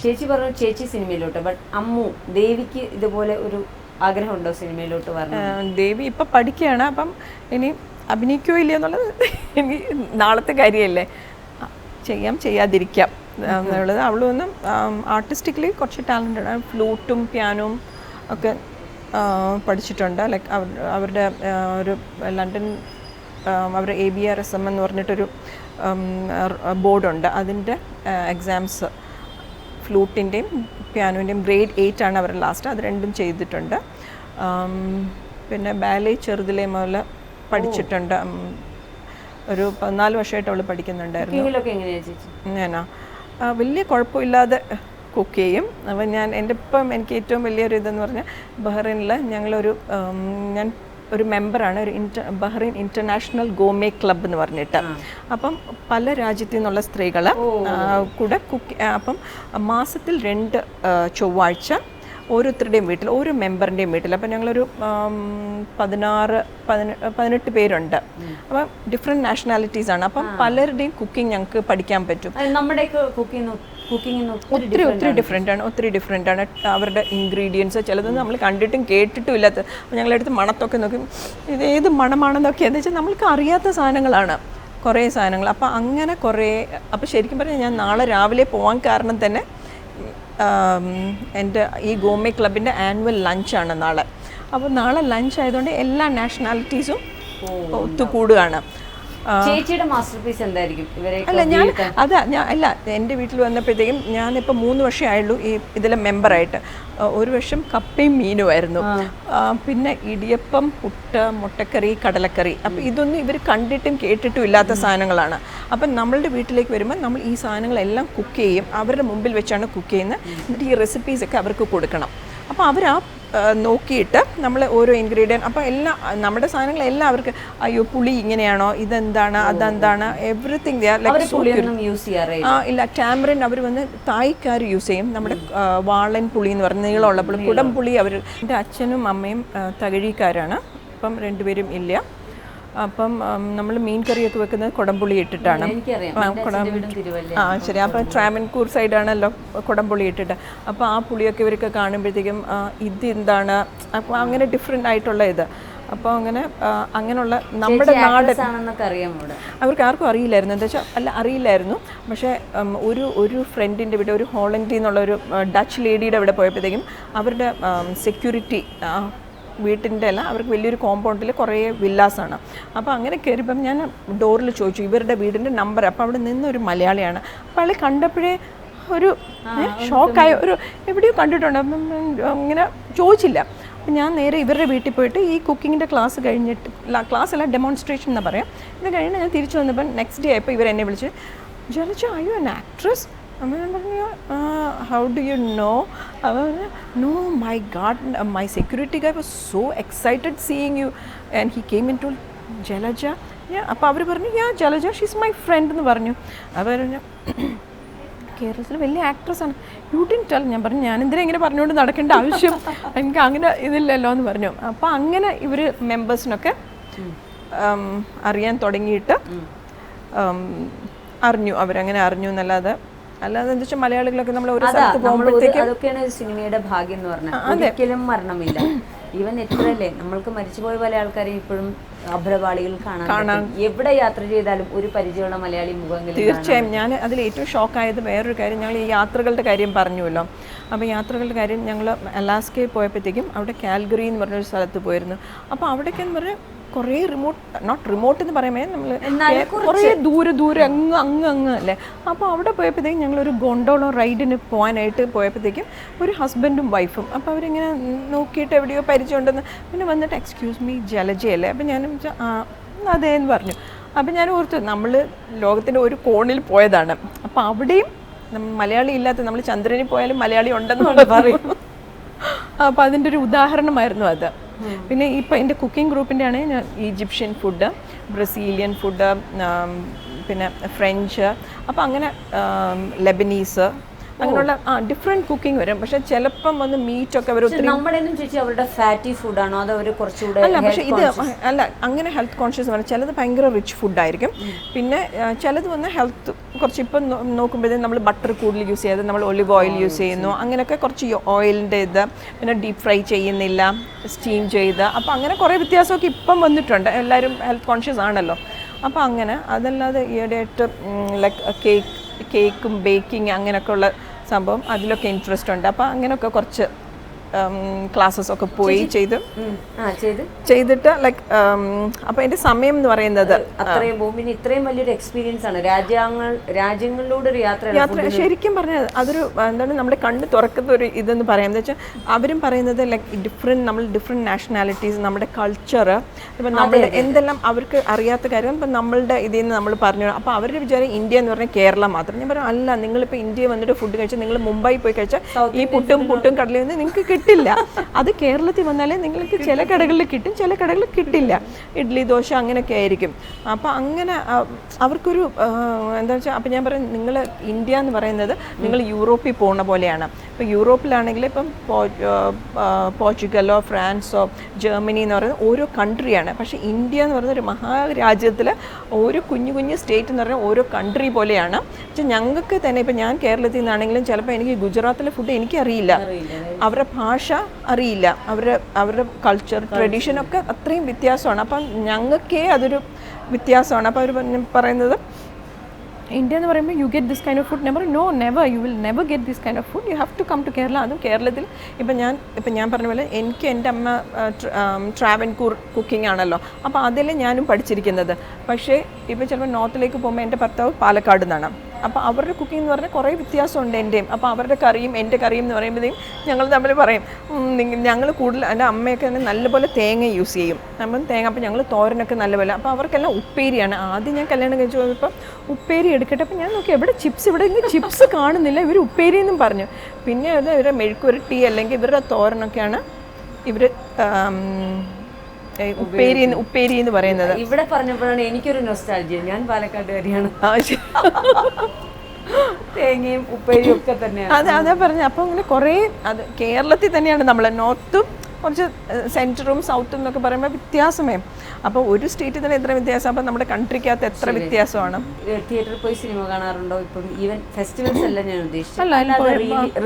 ചേച്ചി പറഞ്ഞു ചേച്ചി സിനിമയിലോട്ട്, ബട്ട് അമ്മു ദേവിക്ക് ഇതുപോലെ ഒരു ആഗ്രഹമുണ്ടോ സിനിമയിലോട്ട് വരണം? ദേവി ഇപ്പം പഠിക്കുകയാണ്. അപ്പം ഇനി അഭിനയിക്കുകയോ ഇല്ല എന്നുള്ളത് എനിക്ക് നാളത്തെ കാര്യമല്ലേ. ചെയ്യാതിരിക്കാം എന്നുള്ളത്. അവളൊന്നും ആർട്ടിസ്റ്റിക്കലി കുറച്ച് ടാലൻറ്റഡ്, ഫ്ലൂട്ടും പിയാനോയും ഒക്കെ പഠിച്ചിട്ടുണ്ട്. ലൈക്ക് അവരുടെ ഒരു ലണ്ടൻ അവരുടെ ABRSM എന്ന് പറഞ്ഞിട്ടൊരു ബോർഡുണ്ട്. അതിൻ്റെ എക്സാംസ് ഫ്ലൂട്ടിൻ്റെയും പിയാനോൻ്റെയും ഗ്രേഡ് 8 ആണ് അവർ ലാസ്റ്റ്. അത് രണ്ടും ചെയ്തിട്ടുണ്ട്. പിന്നെ ബാലെ ചെറുതിലേ മുതൽ പഠിച്ചിട്ടുണ്ട്. ഒരു 14 വർഷമായിട്ട് അവൾ പഠിക്കുന്നുണ്ടായിരുന്നു. ഞാനാ വലിയ കുഴപ്പമില്ലാതെ കുക്ക് ചെയ്യും. അപ്പം എനിക്ക് ഏറ്റവും വലിയൊരു ഇതെന്ന് പറഞ്ഞാൽ ബഹ്റൈനിൽ ഞാൻ ഒരു മെമ്പറാണ് ബഹ്റൈൻ ഇൻ്റർനാഷണൽ ഗോമേ ക്ലബ്ബ് എന്ന് പറഞ്ഞിട്ട്. അപ്പം പല രാജ്യത്തു നിന്നുള്ള സ്ത്രീകൾ കൂടെ അപ്പം മാസത്തിൽ 2 ചൊവ്വാഴ്ച ഓരോരുത്തരുടെയും വീട്ടിൽ, ഓരോ മെമ്പറിൻ്റെയും വീട്ടിൽ. അപ്പം ഞങ്ങളൊരു 18 പേരുണ്ട്. അപ്പം ഡിഫറെൻറ്റ് നാഷണാലിറ്റീസാണ്. അപ്പം പലരുടെയും കുക്കിംഗ് ഞങ്ങൾക്ക് പഠിക്കാൻ പറ്റും. നമ്മുടെയൊക്കെ ഒത്തിരി ഡിഫറെൻ്റ് ആണ് അവരുടെ ഇൻഗ്രീഡിയൻസ്. ചിലത് നമ്മൾ കണ്ടിട്ടും കേട്ടിട്ടും ഇല്ലാത്ത. അപ്പം ഞങ്ങളെടുത്ത് മണത്തൊക്കെ നോക്കി ഇത് ഏത് മണമാണെന്നൊക്കെ എന്ന് വെച്ചാൽ നമ്മൾക്ക് അറിയാത്ത സാധനങ്ങളാണ് കുറേ സാധനങ്ങൾ. അപ്പം അങ്ങനെ കുറേ. അപ്പം ശരിക്കും പറഞ്ഞാൽ ഞാൻ നാളെ രാവിലെ പോകാൻ കാരണം തന്നെ എൻ്റെ ഈ ഗോമേ ക്ലബിൻ്റെ ആനുവൽ ലഞ്ചാണ് നാളെ. അപ്പോൾ നാളെ ലഞ്ച് ആയതുകൊണ്ട് എല്ലാ നാഷണാലിറ്റീസും ഒത്തുകൂടുകയാണ്. ചേച്ചിയുടെ മാസ്റ്റർ പീസ് എന്തായിരിക്കും? അല്ല എൻ്റെ വീട്ടിൽ വന്നപ്പോഴത്തേക്കും ഞാനിപ്പോൾ 3 വർഷമേ ആയുള്ളൂ ഈ ഇതിലെ മെമ്പറായിട്ട്. ഒരു വർഷം കപ്പയും മീനുമായിരുന്നു. പിന്നെ ഇടിയപ്പം, പുട്ട്, മുട്ടക്കറി, കടലക്കറി. അപ്പോൾ ഇതൊന്നും ഇവർ കണ്ടിട്ടും കേട്ടിട്ടും ഇല്ലാത്ത സാധനങ്ങളാണ്. അപ്പം നമ്മളുടെ വീട്ടിലേക്ക് വരുമ്പോൾ നമ്മൾ ഈ സാധനങ്ങളെല്ലാം കുക്ക് ചെയ്യും. അവരുടെ മുമ്പിൽ വെച്ചാണ് കുക്ക് ചെയ്യുന്നത്. എന്നിട്ട് ഈ റെസിപ്പീസൊക്കെ അവർക്ക് കൊടുക്കണം. അപ്പോൾ അവർ നോക്കിയിട്ട് നമ്മൾ ഓരോ ഇൻഗ്രീഡിയൻറ്റ്, അപ്പോൾ എല്ലാം നമ്മുടെ സാധനങ്ങളെല്ലാം അവർക്ക് അയ്യോ പുളി ഇങ്ങനെയാണോ, ഇതെന്താണ്, അതെന്താണ്, എവറിത്തിങ് ഇല്ല. ടാമറിൻ അവർ വന്ന് തായ്ക്കാർ യൂസ് ചെയ്യും. നമ്മുടെ വാളൻ പുളി എന്ന് പറഞ്ഞ നീളമുള്ള പുളി, കുടംപുളി. എൻ്റെ അച്ഛനും അമ്മയും തകഴിക്കാരാണ്. അപ്പം 2 പേരും ഇല്ല. അപ്പം നമ്മൾ മീൻ കറിയൊക്കെ വെക്കുന്നത് കുടംപുളി ഇട്ടിട്ടാണ്. ശരി. അപ്പം ട്രാവൻകൂർ സൈഡാണല്ലോ കുടംപുളി ഇട്ടിട്ട്. അപ്പോൾ ആ പുളിയൊക്കെ ഇവരൊക്കെ കാണുമ്പോഴത്തേക്കും ഇതെന്താണ്, അപ്പോൾ അങ്ങനെ ഡിഫറെൻ്റ് ആയിട്ടുള്ള ഇത്. അപ്പോൾ അങ്ങനെയുള്ള നമ്മുടെ നാട് അവർക്ക് ആർക്കും അറിയില്ലായിരുന്നു. എന്താ വെച്ചാൽ അറിയില്ലായിരുന്നു. പക്ഷേ ഒരു ഫ്രണ്ടിൻ്റെ വീട്, ഒരു ഹോളണ്ടിൽ നിന്നുള്ള ഒരു ഡച്ച് ലേഡിയുടെ അവിടെ പോയപ്പോഴത്തേക്കും അവരുടെ സെക്യൂരിറ്റി വീട്ടിൻ്റെ അല്ല, അവർക്ക് വലിയൊരു കോമ്പൗണ്ടിൽ കുറേ വില്ലാസാണ്. അപ്പോൾ അങ്ങനെ കയറിയപ്പം ഞാൻ ഡോറിൽ ചോദിച്ചു ഇവരുടെ വീടിൻ്റെ നമ്പർ. അപ്പോൾ അവിടെ നിന്നൊരു മലയാളിയാണ്. അപ്പോൾ അയാൾ കണ്ടപ്പോഴേ ഒരു ഷോക്കായ ഒരു എവിടെയോ കണ്ടിട്ടുണ്ട്. അപ്പം അങ്ങനെ ചോദിച്ചില്ല. അപ്പം ഞാൻ നേരെ ഇവരുടെ വീട്ടിൽ പോയിട്ട് ഈ കുക്കിങ്ങിൻ്റെ ക്ലാസ് കഴിഞ്ഞിട്ട്, ക്ലാസ് അല്ല ഡെമോൺസ്ട്രേഷൻ എന്ന് പറയാം, ഇത് കഴിഞ്ഞ് ഞാൻ തിരിച്ചു വന്നപ്പം നെക്സ്റ്റ് ഡേ ആയപ്പോൾ ഇവരെന്നെ വിളിച്ച് Jalaja are you an actress? അപ്പം ഞാൻ പറഞ്ഞു how do you know? No my god, my security guy was so excited seeing you and he came in to Jalaja. അപ്പോൾ അവർ പറഞ്ഞു ജലജ ഷീസ് മൈ ഫ്രണ്ട് എന്ന് പറഞ്ഞു. അവർ പറഞ്ഞു കേരളത്തിൽ വലിയ ആക്ട്രസ്സാണ്. You didn't tell. ഞാൻ പറഞ്ഞു ഞാനെന്തിനാ ഇങ്ങനെ പറഞ്ഞുകൊണ്ട് നടക്കേണ്ട ആവശ്യം, എനിക്ക് അങ്ങനെ ഇതില്ലല്ലോ എന്ന് പറഞ്ഞു. അപ്പോൾ അങ്ങനെ ഇവർ മെമ്പേഴ്സിനൊക്കെ അറിയാൻ തുടങ്ങിയിട്ട് അറിഞ്ഞു, അവരങ്ങനെ അറിഞ്ഞു എന്നല്ലാതെ എന്താ വെച്ചാൽ മലയാളികളൊക്കെ നമ്മൾ ഒരു സ്ഥലത്ത് പോകുമ്പോഴത്തേക്കും അതൊക്കെയാണ് സിനിമയുടെ ഭാഗ്യം എന്ന് പറഞ്ഞാൽ. ഒരിക്കലും മരണമില്ല. ഈവൻ എത്രയല്ലേ നമ്മൾക്ക് മരിച്ചുപോയ പല ആൾക്കാരെ ഇപ്പോഴും അഭ്രപാളികൾ കാണാൻ, എവിടെ യാത്ര ചെയ്താലും ഒരു പരിചയമുള്ള മലയാളി മുഖമെങ്കിലും. തീർച്ചയായും. ഞാൻ അതിൽ ഏറ്റവും ഷോക്കായത് വേറൊരു കാര്യം, ഞങ്ങൾ ഈ യാത്രകളുടെ കാര്യം പറഞ്ഞുവല്ലോ. അപ്പോൾ യാത്രകളുടെ കാര്യം, ഞങ്ങൾ അലാസ്കയിൽ പോയപ്പോഴത്തേക്കും അവിടെ കാൽഗറി എന്ന് പറഞ്ഞൊരു സ്ഥലത്ത് പോയിരുന്നു. അപ്പോൾ അവിടേക്കെന്ന് പറഞ്ഞാൽ കുറേ റിമോട്ട് എന്ന് പറയുമ്പോൾ നമ്മൾ കുറേ ദൂരെ അങ്ങ് അല്ലേ. അപ്പോൾ അവിടെ പോയപ്പോഴത്തേക്കും ഞങ്ങളൊരു ഗോണ്ടോളോ റൈഡിന് പോകാനായിട്ട് പോയപ്പോഴത്തേക്കും ഒരു ഹസ്ബൻഡും വൈഫും. അപ്പോൾ അവരിങ്ങനെ നോക്കിയിട്ട് എവിടെയോ പരിചയമുണ്ടെന്ന് പിന്നെ വന്നിട്ട് എക്സ്ക്യൂസ് മീ ജലജയല്ലേ? അപ്പം ഞാൻ അതേന്ന് പറഞ്ഞു. അപ്പം ഞാൻ ഓർത്തു നമ്മൾ ലോകത്തിൻ്റെ ഒരു കോണിൽ പോയതാണ്. അപ്പോൾ അവിടെയും മലയാളി ഇല്ലാത്ത, നമ്മൾ ചന്ദ്രനിൽ പോയാലും മലയാളി ഉണ്ടെന്ന് പറയും. അപ്പോൾ അതിൻ്റെ ഒരു ഉദാഹരണമായിരുന്നു അത്. പിന്നെ ഇപ്പോൾ എൻ്റെ കുക്കിംഗ് ഗ്രൂപ്പിൻ്റെ ആണ് ഞാൻ ഈജിപ്ഷ്യൻ ഫുഡ്, ബ്രസീലിയൻ ഫുഡ്, പിന്നെ ഫ്രഞ്ച്, അപ്പോൾ അങ്ങനെ ലെബനീസ്, അങ്ങനെയുള്ള ഡിഫറെൻറ്റ് കുക്കിംഗ് വരും. പക്ഷെ ചിലപ്പം വന്ന് മീറ്റൊക്കെ അവർ ഒത്തിരി നമ്മുടെ ചേച്ചി അവരുടെ ഫാറ്റി ഫുഡാണോ അതോ അവർ കുറച്ചുകൂടെ അല്ല. പക്ഷേ ഇത് അല്ല, അങ്ങനെ ഹെൽത്ത് കോൺഷ്യസ് പറഞ്ഞാൽ ചിലത് ഭയങ്കര റിച്ച് ഫുഡായിരിക്കും. പിന്നെ ചിലത് വന്ന് ഹെൽത്ത് കുറച്ച് ഇപ്പം നോക്കുമ്പോഴത്തേക്കും നമ്മൾ ബട്ടർ കൂടുതൽ യൂസ് ചെയ്യാതെ നമ്മൾ ഒലിവ് ഓയിൽ യൂസ് ചെയ്യുന്നു. അങ്ങനെയൊക്കെ കുറച്ച് ഓയിലിൻ്റെ ഇത്, പിന്നെ ഡീപ്പ് ഫ്രൈ ചെയ്യുന്നില്ല, സ്റ്റീം ചെയ്ത്. അപ്പോൾ അങ്ങനെ കുറേ വ്യത്യാസമൊക്കെ ഇപ്പം വന്നിട്ടുണ്ട്. എല്ലാവരും ഹെൽത്ത് കോൺഷ്യസ് ആണല്ലോ. അപ്പോൾ അങ്ങനെ അതല്ലാതെ ഈയിടെയായിട്ട് ലൈക്ക് കേക്കും ബേക്കിംഗ് അങ്ങനെയൊക്കെ ഉള്ള സംഭവം അതിലൊക്കെ ഇൻട്രസ്റ്റ് ഉണ്ട്. അപ്പോൾ അങ്ങനെയൊക്കെ കുറച്ച് ക്ലാസ്സസ് ഒക്കെ പോയി ചെയ്തിട്ട് ലൈക്ക് അപ്പോൾ എൻ്റെ സമയം എന്ന് പറയുന്നത് അത്രയും ഭൂമിന് ഇത്രയും വലിയൊരു എക്സ്പീരിയൻസ് ആണ്. രാജ്യങ്ങളിലൂടെ ഒരു യാത്ര ശരിക്കും പറഞ്ഞാൽ അതൊരു എന്താണ് നമ്മുടെ കണ്ണ് തുറക്കുന്ന ഒരു ഇതെന്ന് പറയാം. എന്താ വെച്ചാൽ അവരും പറയുന്നത് ലൈക്ക് നമ്മൾ ഡിഫറെൻറ്റ് നാഷണാലിറ്റീസ്, നമ്മുടെ കൾച്ചർ, ഇപ്പം നമ്മുടെ എന്തെല്ലാം അവർക്ക് അറിയാത്ത കാര്യം ഇപ്പം നമ്മളുടെ ഇതിൽ നിന്ന് നമ്മൾ പറഞ്ഞു. അപ്പോൾ അവരുടെ വിചാരം ഇന്ത്യ എന്ന് പറഞ്ഞാൽ കേരളം മാത്രം. ഞാൻ പറഞ്ഞു അല്ല, നിങ്ങളിപ്പോൾ ഇന്ത്യയിൽ വന്നിട്ട് ഫുഡ് കഴിച്ചാൽ നിങ്ങൾ മുംബൈ പോയി കഴിച്ചാൽ ഈ പുട്ടും കടലയിൽ നിന്ന് നിങ്ങൾക്ക് കിട്ടില്ല. അത് കേരളത്തിൽ വന്നാലേ നിങ്ങൾക്ക് ചില കടകളിൽ കിട്ടും, ചില കടകളിൽ കിട്ടില്ല. ഇഡ്ഡലി ദോശ അങ്ങനെയൊക്കെ ആയിരിക്കും. അപ്പോൾ അങ്ങനെ അവർക്കൊരു എന്താ വെച്ചാൽ അപ്പോൾ ഞാൻ പറയും നിങ്ങൾ ഇന്ത്യ എന്ന് പറയുന്നത് നിങ്ങൾ യൂറോപ്പിൽ പോകുന്ന പോലെയാണ്. ഇപ്പോൾ യൂറോപ്പിലാണെങ്കിൽ ഇപ്പം പോർച്ചുഗലോ ഫ്രാൻസോ ജർമ്മനി എന്ന് പറയുന്നത് ഓരോ കൺട്രിയാണ്. പക്ഷേ ഇന്ത്യ എന്ന് പറയുന്ന ഒരു മഹാരാജ്യത്തിൽ ഓരോ കുഞ്ഞു കുഞ്ഞു സ്റ്റേറ്റ് എന്ന് പറഞ്ഞാൽ ഓരോ കൺട്രി പോലെയാണ്. പക്ഷേ ഞങ്ങൾക്ക് തന്നെ ഇപ്പം ഞാൻ കേരളത്തിൽ നിന്നാണെങ്കിലും ചിലപ്പോൾ എനിക്ക് ഗുജറാത്തിലെ ഫുഡ് എനിക്കറിയില്ല, അവരുടെ ഭാഷ അറിയില്ല, അവരുടെ കൾച്ചർ ട്രഡീഷനൊക്കെ അത്രയും വ്യത്യാസമാണ്. അപ്പം ഞങ്ങൾക്കേ അതൊരു വ്യത്യാസമാണ്. അപ്പോൾ അവർ പറയുന്നത് ഇന്ത്യ എന്ന് പറയുമ്പോൾ you get this kind of food. Never you will never get this kind of food. You have to come to Kerala. അതും കേരളത്തിൽ ഇപ്പം ഞാൻ പറഞ്ഞ പോലെ എനിക്ക് എൻ്റെ അമ്മ ട്രാവൻകൂർ കുക്കിംഗ് ആണല്ലോ. അപ്പോൾ അതിൽ ഞാനും പഠിച്ചിരിക്കുന്നത്. പക്ഷേ ഇപ്പോൾ ചിലപ്പോൾ നോർത്തിലേക്ക് പോകുമ്പോൾ എൻ്റെ ഭർത്താവ് പാലക്കാട് നിന്നാണ്. അപ്പോൾ അവരുടെ കുക്കിംഗ് എന്ന് പറഞ്ഞാൽ കുറേ വ്യത്യാസമുണ്ട് എൻ്റെയും. അപ്പോൾ അവരുടെ കറിയും എൻ്റെ കറിയും എന്ന് പറയുമ്പോഴത്തേക്കും ഞങ്ങൾ തമ്മിൽ പറയും ഞങ്ങൾ കൂടുതൽ എൻ്റെ അമ്മയൊക്കെ തന്നെ നല്ലപോലെ തേങ്ങ യൂസ് ചെയ്യും. നമ്മൾ തേങ്ങ അപ്പോൾ ഞങ്ങൾ തോരനൊക്കെ നല്ലപോലെ. അപ്പോൾ അവർക്കെല്ലാം ഉപ്പേരിയാണ്. ആദ്യം ഞാൻ കല്യാണം കഴിച്ച് പോയപ്പോൾ ഉപ്പേരി എടുക്കട്ടെ. അപ്പോൾ ഞാൻ നോക്കി എവിടെ ചിപ്സ്, ഇവിടെ ചിപ്സ് കാണുന്നില്ല, ഇവർ ഉപ്പേരി എന്നും പറഞ്ഞു. പിന്നെ അത് ഇവരുടെ മെഴുക്കുരട്ടി അല്ലെങ്കിൽ ഇവരുടെ തോരനൊക്കെയാണ് ഇവർ ഉപ്പേരി എന്ന് പറയുന്നത്. ഇവിടെ പറഞ്ഞപ്പോഴാണ് എനിക്കൊരു നൊസ്റ്റാൾജിയ. ഞാൻ പാലക്കാട്ടുകാരിയാണ്. തേങ്ങയും ഉപ്പേരിയും ഒക്കെ തന്നെയാണ്. അതാ പറഞ്ഞത്. അപ്പോൾ അങ്ങനെ കുറേ അത് കേരളത്തിൽ തന്നെയാണ് നമ്മൾ നോർത്തും കുറച്ച് സെൻറ്ററും സൗത്തും എന്നൊക്കെ പറയുമ്പോൾ വ്യത്യാസമേ. അപ്പോൾ ഒരു സ്റ്റേറ്റിൽ തന്നെ എത്ര വ്യത്യാസം, അപ്പോൾ നമ്മുടെ കൺട്രിക്കകത്ത് എത്ര വ്യത്യാസമാണ്. തിയേറ്ററിൽ പോയി സിനിമ കാണാറുണ്ടോ? ഇപ്പം ഈവൻ ഫെസ്റ്റിവൽസ് അല്ല ഞാൻ ഉദ്ദേശിച്ചത്,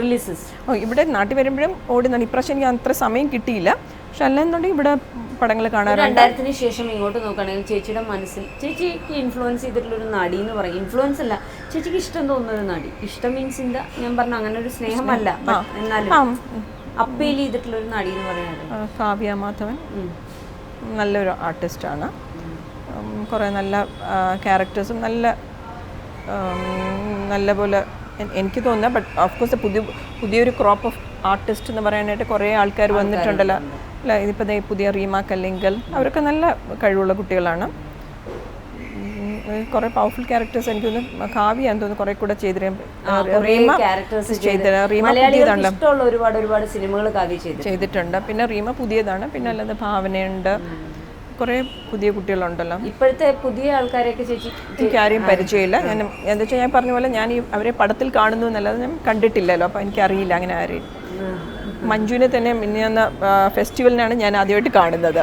റിലീസസ്. ഇവിടെ നാട്ടിൽ വരുമ്പോഴും ഓടുന്നതാണ്. ഇപ്രാവശ്യം എനിക്ക് അത്ര സമയം കിട്ടിയില്ല. പക്ഷെ അല്ലെന്നുണ്ടെങ്കിൽ ഇവിടെ പടങ്ങൾ കാണാറുണ്ട്. 2000-ന് ശേഷം ഇങ്ങോട്ട് നോക്കുകയാണെങ്കിൽ ചേച്ചിയുടെ മനസ്സിൽ ചേച്ചിക്ക് ഇൻഫ്ലുവൻസ് ചെയ്തിട്ടുള്ളൊരു നടി എന്ന് പറയും. ഇൻഫ്ലുവൻസ് അല്ല, ചേച്ചിക്ക് ഇഷ്ടം തോന്നുന്നൊരു നടി. ഇഷ്ടം മീൻസ് എന്താ ഞാൻ പറഞ്ഞ അങ്ങനെ ഒരു സ്നേഹമല്ല, എന്നാലും അപ്പീൽ ചെയ്തിട്ടുള്ളൊരു നടി എന്ന് പറയുന്നത് കാവ്യ മാധവൻ. നല്ലൊരു ആർട്ടിസ്റ്റാണ്. കുറേ നല്ല ക്യാരക്ടേഴ്സും നല്ല പോലെ എനിക്ക് തോന്നുന്നത്. ബട്ട് ഓഫ്കോഴ്സ് പുതിയൊരു ക്രോപ്പ് ഓഫ് ആർട്ടിസ്റ്റ് എന്ന് പറയാനായിട്ട് കുറേ ആൾക്കാർ വന്നിട്ടുണ്ടല്ലോ. അല്ല ഇതിപ്പോൾ പുതിയ റീമ കല്ലിങ്കൽ, അവരൊക്കെ നല്ല കഴിവുള്ള കുട്ടികളാണ്. കുറേ പവർഫുൾ ക്യാരക്ടേഴ്സ് എനിക്ക് തോന്നുന്നു കാവ്യാന്ന് തോന്നുന്നു കുറേ കൂടെ ഒരുപാട് സിനിമകൾ ചെയ്തിട്ടുണ്ട്. പിന്നെ റീമ പുതിയതാണ്. പിന്നെ അല്ലാതെ ഭാവനയുണ്ട്. കുറേ പുതിയ കുട്ടികളുണ്ടല്ലോ. ഇപ്പോഴത്തെ പുതിയ ആൾക്കാരെയൊക്കെ ചേച്ചി എനിക്ക് ആരെയും പരിചയമില്ല. ഞാൻ എന്താ വെച്ചാൽ ഞാൻ പറഞ്ഞ പോലെ ഞാൻ അവരെ പടത്തിൽ കാണുന്നു എന്നല്ലാതെ ഞാൻ കണ്ടിട്ടില്ലല്ലോ. അപ്പോൾ എനിക്കറിയില്ല അങ്ങനെ ആരെയും. മഞ്ജുവിനെ തന്നെ മിനിഞ്ഞ ഫെസ്റ്റിവലിനാണ് ഞാൻ ആദ്യമായിട്ട് കാണുന്നത്.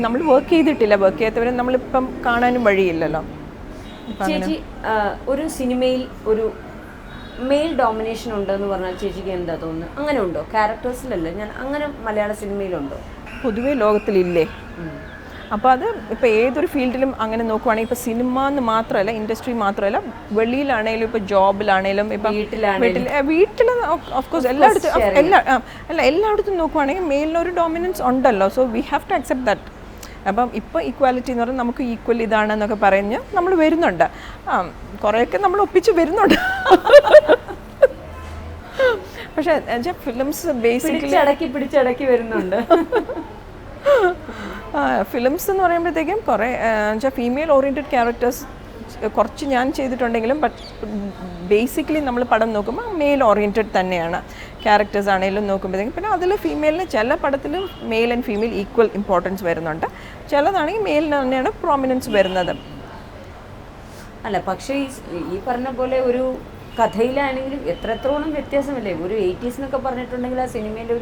നമ്മൾ വർക്ക് ചെയ്തിട്ടില്ല. വർക്ക് ചെയ്യാത്തവരെ നമ്മളിപ്പം കാണാനും വഴിയില്ലല്ലോ. ചേച്ചി ഒരു സിനിമയിൽ ഒരു മെയിൽ ഡോമിനേഷൻ ഉണ്ടെന്ന് പറഞ്ഞാൽ ചേച്ചിക്ക് എന്താ തോന്നുന്നത്? അങ്ങനെ ഉണ്ടോ? ക്യാരക്ടേഴ്സിലല്ല, ഞാൻ അങ്ങനെ മലയാള സിനിമയിലുണ്ടോ? പൊതുവെ ലോകത്തിലില്ലേ. അപ്പോൾ അത് ഇപ്പോൾ ഏതൊരു ഫീൽഡിലും അങ്ങനെ നോക്കുവാണെങ്കിൽ ഇപ്പോൾ സിനിമ എന്ന് മാത്രമല്ല, ഇൻഡസ്ട്രി മാത്രമല്ല, വെളിയിലാണേലും ഇപ്പോൾ ജോബിലാണേലും ഇപ്പം വീട്ടിൽ ഓഫ്കോഴ്സ് എല്ലായിടത്തും നോക്കുവാണെങ്കിൽ മെയിലിനൊരു ഡോമിനൻസ് ഉണ്ടല്ലോ. So we have to accept that. അപ്പം ഇപ്പോൾ ഈക്വാലിറ്റി എന്ന് പറഞ്ഞാൽ നമുക്ക് ഈക്വൽ ഇതാണെന്നൊക്കെ പറഞ്ഞ് നമ്മൾ വരുന്നുണ്ട്. കുറേയൊക്കെ നമ്മൾ ഒപ്പിച്ച് വരുന്നുണ്ട്. പക്ഷേ ഫിലിംസ് ബേസിക്കലി പിടിച്ചടക്കി വരുന്നുണ്ട്. ഫിലിംസ് എന്ന് പറയുമ്പോഴത്തേക്കും കുറേ ഫീമെയിൽ ഓറിയൻറ്റഡ് ക്യാരക്ടേഴ്സ് കുറച്ച് ഞാൻ ചെയ്തിട്ടുണ്ടെങ്കിലും ബട്ട് ബേസിക്കലി നമ്മൾ പടം നോക്കുമ്പോൾ മെയിൽ ഓറിയൻറ്റഡ് തന്നെയാണ് ക്യാരക്ടേഴ്സ് ആണെങ്കിലും നോക്കുമ്പോഴത്തേക്കും. പിന്നെ അതിൽ ഫീമെയിലിന് ചില പടത്തിൽ male and female equal importance വരുന്നുണ്ട്. ചിലതാണെങ്കിൽ മെയിലിന് തന്നെയാണ് പ്രോമിനൻസ് വരുന്നത്. അല്ല പക്ഷേ ഈ പറഞ്ഞ പോലെ ഒരു കഥയിലാണെങ്കിലും എത്രത്തോളം വ്യത്യാസമില്ലേ. ഒരു 80s എന്നൊക്കെ പറഞ്ഞിട്ടുണ്ടെങ്കിൽ ആ സിനിമയിലെ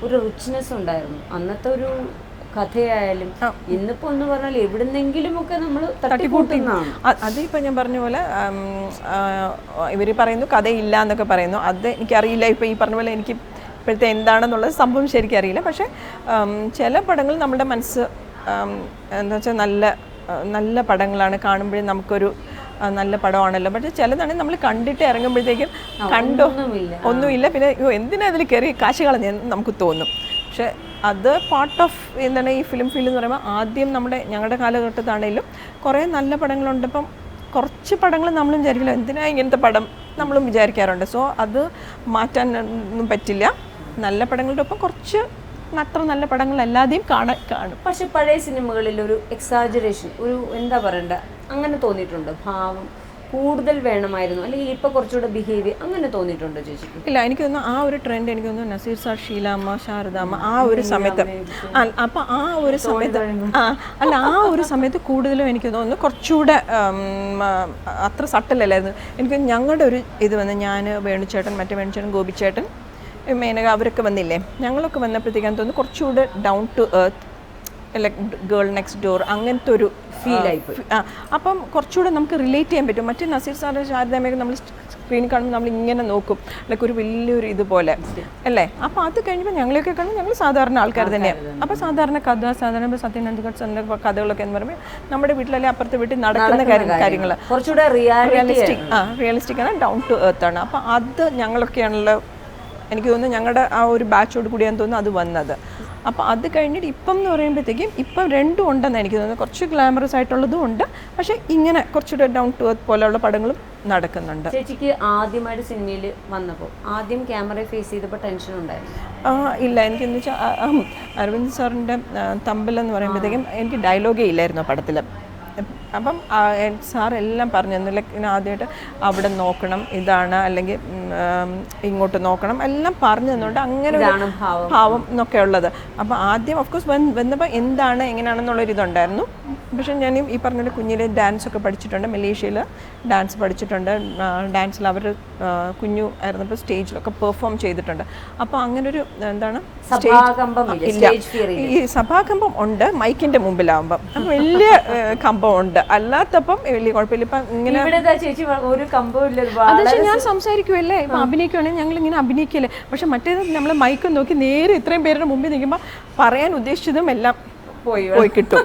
ഒരു റിച്ച്നെസ് ഉണ്ടായിരുന്നു. അന്നത്തെ ഒരു കഥയായാലും ഇന്നിപ്പോ എന്ന് പറഞ്ഞാൽ എവിടുന്നെങ്കിലും ഒക്കെ നമ്മൾ തട്ടിക്കൂട്ടുന്നതാണ്. അതിപ്പോൾ ഞാൻ പറഞ്ഞ പോലെ ഇവർ പറയുന്നു കഥയില്ല എന്നൊക്കെ പറയുന്നു. അത് എനിക്കറിയില്ല. ഇപ്പോൾ ഈ പറഞ്ഞ പോലെ എനിക്ക് ഇപ്പോഴത്തെ എന്താണെന്നുള്ളത് സംഭവം ശരിക്കും അറിയില്ല. പക്ഷേ ചില പടങ്ങൾ നമ്മുടെ മനസ്സ് എന്താ വെച്ചാൽ നല്ല പടങ്ങളാണ്, കാണുമ്പോഴേ നമുക്കൊരു നല്ല പടമാണല്ലോ. പക്ഷേ ചിലതാണെങ്കിൽ നമ്മൾ കണ്ടിട്ട് ഇറങ്ങുമ്പോഴത്തേക്കും ഒന്നുമില്ല, പിന്നെ എന്തിനാ അതിൽ കയറി കാശ് കളഞ്ഞെന്ന് നമുക്ക് തോന്നും. പക്ഷേ അത് പാർട്ട് ഓഫ് എന്താണ് ഈ ഫിലിം ഫീൽഡ് എന്ന് പറയുമ്പോൾ ആദ്യം ഞങ്ങളുടെ കാലഘട്ടത്താണെങ്കിലും കുറേ നല്ല പടങ്ങളുണ്ട്. ഇപ്പം കുറച്ച് പടങ്ങൾ നമ്മളും വിചാരിക്കില്ല എന്തിനാ ഇങ്ങനത്തെ പടം നമ്മളും വിചാരിക്കാറുണ്ട്. സോ അത് മാറ്റാൻ ഒന്നും പറ്റില്ല. നല്ല പടങ്ങളുടെ ഒപ്പം കുറച്ച് അത്ര നല്ല പടങ്ങൾ എല്ലാതെയും കാണും. പക്ഷെ പഴയ സിനിമകളിൽ ഒരു എക്സാജറേഷൻ, ഒരു എന്താ പറയണ്ട, അങ്ങനെ തോന്നിയിട്ടുണ്ട്. ഭാവം കൂടുതൽ വേണമായിരുന്നു, അല്ലെങ്കിൽ ഇപ്പൊ കുറച്ചുകൂടെ ബിഹേവിയർ അങ്ങനെ തോന്നിയിട്ടുണ്ടോ ചേച്ചിക്ക്? ഇല്ല, എനിക്ക് തോന്നുന്നു ആ ഒരു ട്രെൻഡ് എനിക്ക് തോന്നുന്നു നസീർ സാർ, ഷീലാമ്മ, ശാരദാമ്മ ആ ഒരു സമയത്ത് അപ്പം ആ ഒരു സമയത്ത് കൂടുതലും എനിക്ക് തോന്നുന്നു കുറച്ചുകൂടെ അത്ര സട്ടലല്ലായിരുന്നു. എനിക്ക് ഞങ്ങളുടെ ഒരു ഇത് വന്ന് ഞാൻ വേണുചേട്ടൻ, വേണുചേട്ടൻ, ഗോപിച്ചേട്ടൻ, മേനക അവരൊക്കെ വന്നില്ലേ, ഞങ്ങളൊക്കെ വന്നപ്പോഴത്തേക്കാണ് തോന്നുന്നു കുറച്ചുകൂടെ down to earth, like girl next door അങ്ങനത്തെ ഒരു ഫീലായിപ്പോയി. അപ്പം കുറച്ചുകൂടെ നമുക്ക് റിലേറ്റ് ചെയ്യാൻ പറ്റും. മറ്റേ നസീർ സാറിൻ്റെ ശാരദാമ്മയൊക്കെ നമ്മൾ സ്ക്രീനിൽ കാണുമ്പോൾ നമ്മൾ ഇങ്ങനെ നോക്കും, ലൈക്ക് ഒരു വലിയൊരു ഇതുപോലെ അല്ലേ. അപ്പോൾ അത് കഴിഞ്ഞപ്പോൾ ഞങ്ങളെയൊക്കെ കാണുമ്പോൾ ഞങ്ങൾ സാധാരണ ആൾക്കാർ തന്നെയാണ്. അപ്പോൾ സാധാരണ കഥ, സാധാരണ സത്യൻ അന്തിക്കാട് സാറിൻ്റെ കഥകളൊക്കെ എന്ന് പറയുമ്പോൾ നമ്മുടെ വീട്ടിലല്ലേ അപ്പുറത്തെ വീട്ടിൽ നടക്കുന്ന കാര്യങ്ങൾ കുറച്ചുകൂടെ റിയലിസ്റ്റിക് ആണ്, ഡൗൺ ടു എർത്ത് ആണ്. അപ്പോൾ അത് ഞങ്ങളൊക്കെയാണല്ലോ എനിക്ക് തോന്നുന്നു ഞങ്ങളുടെ ആ ഒരു ബാച്ചോട് കൂടിയാന്ന് തോന്നുന്നു അത് വന്നത്. അപ്പോൾ അത് കഴിഞ്ഞിട്ട് ഇപ്പം എന്ന് പറയുമ്പോഴത്തേക്കും ഇപ്പം രണ്ടും ഉണ്ടെന്ന് എനിക്ക് തോന്നുന്നു. കുറച്ച് ഗ്ലാമറസ് ആയിട്ടുള്ളതും ഉണ്ട്, പക്ഷേ ഇങ്ങനെ കുറച്ചുകൂടെ ഡൗൺ ടു എർത്ത് പോലെയുള്ള പടങ്ങളും നടക്കുന്നുണ്ട്. ചേച്ചിക്ക് ആദ്യമായിട്ട് സിനിമയിൽ വന്നപ്പോൾ ആദ്യം ക്യാമറ ഫേസ് ചെയ്തപ്പോൾ ടെൻഷൻ ഉണ്ടായിരുന്നു? ഇല്ല, എനിക്കെന്ന് വെച്ചാൽ അരവിന്ദ് സാറിൻ്റെ തമ്പിൽ എന്ന് പറയുമ്പോഴത്തേക്കും എനിക്ക് ഡയലോഗേ ഇല്ലായിരുന്നു ആ പടത്തിൽ. അപ്പം സാർ എല്ലാം പറഞ്ഞു തന്നു, ലൈക്ക് ആദ്യമായിട്ട് അവിടെ നോക്കണം, ഇതാണ്, അല്ലെങ്കിൽ ഇങ്ങോട്ട് നോക്കണം, എല്ലാം പറഞ്ഞു തന്നുകൊണ്ട് അങ്ങനെ ഭാവം എന്നൊക്കെ ഉള്ളത്. അപ്പോൾ ആദ്യം ഓഫ് കോഴ്സ് വന്നപ്പോൾ എന്താണ് എങ്ങനെയാണെന്നുള്ളൊരിതുണ്ടായിരുന്നു. പക്ഷേ ഞാൻ ഈ പറഞ്ഞ കുഞ്ഞിലെ ഡാൻസൊക്കെ പഠിച്ചിട്ടുണ്ട്, മലേഷ്യയിൽ ഡാൻസ് പഠിച്ചിട്ടുണ്ട്. ഡാൻസിൽ അവർ കുഞ്ഞു ആയിരുന്നപ്പോൾ സ്റ്റേജിലൊക്കെ പെർഫോം ചെയ്തിട്ടുണ്ട്. അപ്പോൾ അങ്ങനൊരു എന്താണ് ഈ സഭാകമ്പം ഉണ്ട് മൈക്കിൻ്റെ മുമ്പിലാവുമ്പം, അപ്പം വലിയ കമ്പം ഉണ്ട്, അല്ലാത്തപ്പം വലിയ കുഴപ്പമില്ല. ഇപ്പം ഇങ്ങനെ അത് ഞാൻ സംസാരിക്കുമല്ലേ, ഇപ്പം അഭിനയിക്കുവാണെങ്കിൽ ഞങ്ങൾ ഇങ്ങനെ അഭിനയിക്കല്ലേ. പക്ഷെ മറ്റേത് നമ്മൾ മൈക്ക് നോക്കി നേരെ ഇത്രയും പേരുടെ മുമ്പിൽ നിൽക്കുമ്പോൾ പറയാൻ ഉദ്ദേശിച്ചതും എല്ലാം പോയി കിട്ടും.